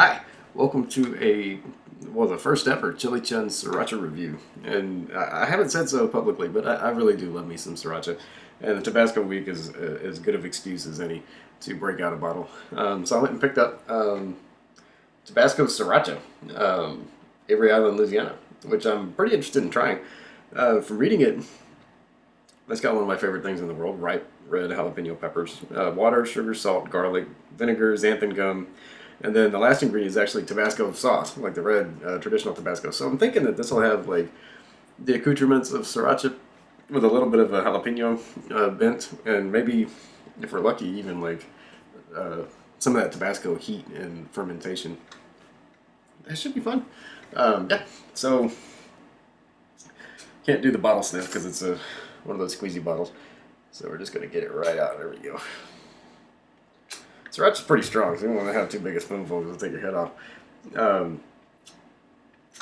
Hi, welcome to the first ever Chili Chunn Sriracha review. And I haven't said so publicly, but I really do love me some Sriracha. And the Tabasco week is as good of excuse as any to break out a bottle. So I went and picked up Tabasco Sriracha, Avery Island, Louisiana, which I'm pretty interested in trying. From reading it, it's got one of my favorite things in the world: ripe red jalapeno peppers, water, sugar, salt, garlic, vinegar, xanthan gum. And then the last ingredient is actually Tabasco sauce, like the red traditional Tabasco. So I'm thinking that this will have like the accoutrements of Sriracha with a little bit of a jalapeno bent, and maybe, if we're lucky, even like some of that Tabasco heat and fermentation. That should be fun. Yeah, so can't do the bottle sniff because it's one of those squeezy bottles. So we're just going to get it right out. There we go. Sriracha's pretty strong, so you don't want to have too big a spoonful because it'll take your head off.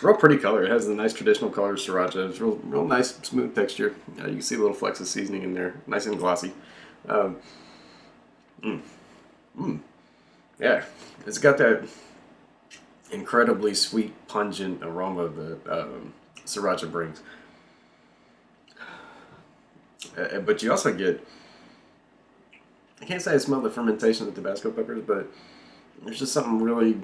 Real pretty color. It has the nice traditional color of Sriracha. It's real nice, smooth texture. You can see a little flecks of seasoning in there. Nice and glossy. Yeah, it's got that incredibly sweet, pungent aroma that Sriracha brings. But you also get, I can't say I smell the fermentation of the Tabasco peppers, but there's just something really,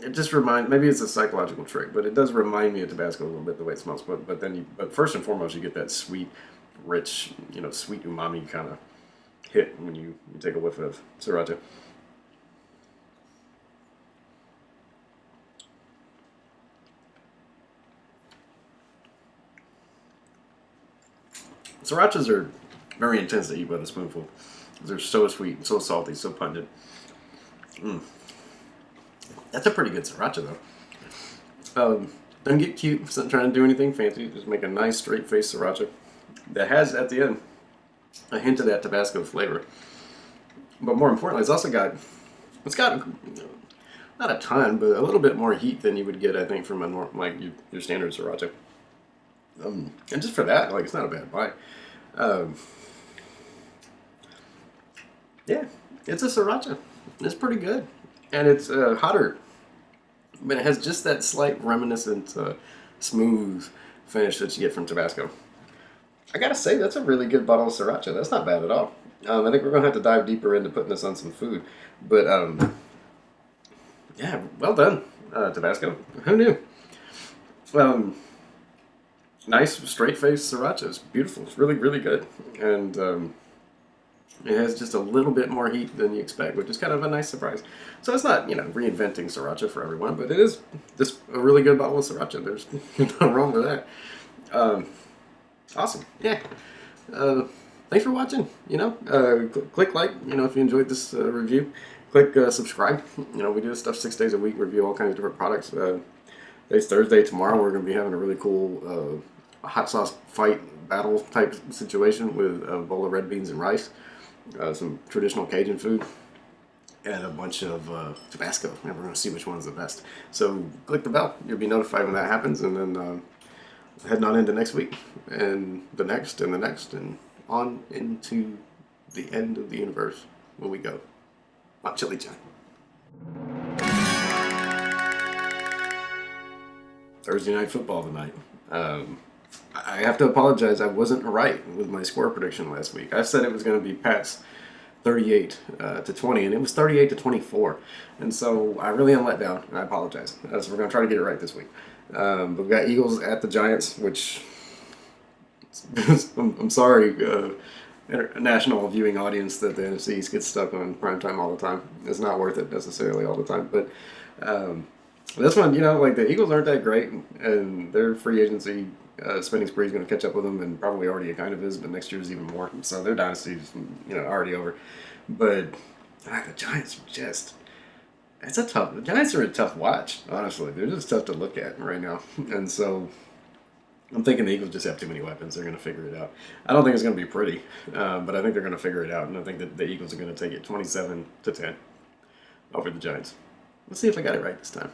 it just reminds, maybe it's a psychological trick, but it does remind me of Tabasco a little bit, the way it smells. But first and foremost, you get that sweet, rich, sweet umami kind of hit when you take a whiff of Sriracha. Srirachas are very intense to eat with a spoonful. They're so sweet, so salty, so pungent. That's a pretty good Sriracha, though. Don't get cute. It's not trying to do anything fancy. Just make a nice straight-faced Sriracha that has, at the end, a hint of that Tabasco flavor. But more importantly, it's got not a ton, but a little bit more heat than you would get, I think, from your standard Sriracha. And just for that, it's not a bad buy. Yeah, it's a Sriracha. It's pretty good. And it's hotter, but it has just that slight reminiscent, smooth finish that you get from Tabasco. I gotta say, that's a really good bottle of Sriracha. That's not bad at all. I think we're gonna have to dive deeper into putting this on some food. But, yeah, well done, Tabasco. Who knew? Nice, straight-faced Sriracha. It's beautiful. It's really, really good. And it has just a little bit more heat than you expect, which is kind of a nice surprise. So it's not, reinventing Sriracha for everyone, but it is just a really good bottle of Sriracha. There's nothing wrong with that. Awesome. Yeah. Thanks for watching. Click like, if you enjoyed this review. Click subscribe. We do this stuff 6 days a week, review all kinds of different products. Today's Thursday. Tomorrow we're going to be having a really cool hot sauce fight battle type situation with a bowl of red beans and rice, some traditional Cajun food, and a bunch of Tabasco. And we're going to see which one's the best. So click the bell. You'll be notified when that happens, and then heading on into next week, and the next, and the next, and on into the end of the universe when we go on Chili Chunn. Thursday night football tonight. I have to apologize. I wasn't right with my score prediction last week. I said it was going to be Pats 38 to 20, and it was 38 to 24. And so I really am let down. I apologize. So we're going to try to get it right this week. But we've got Eagles at the Giants, which I'm sorry, national viewing audience, that the NFC East gets stuck on primetime all the time. It's not worth it necessarily all the time, but. This one, the Eagles aren't that great, and their free agency spending spree is going to catch up with them, and probably already it kind of is, but next year is even more. So their dynasty is, already over. But the Giants are just, the Giants are a tough watch, honestly. They're just tough to look at right now. And so I'm thinking the Eagles just have too many weapons. They're going to figure it out. I don't think it's going to be pretty, but I think they're going to figure it out, and I think that the Eagles are going to take it 27 to 10 over the Giants. Let's see if I got it right this time.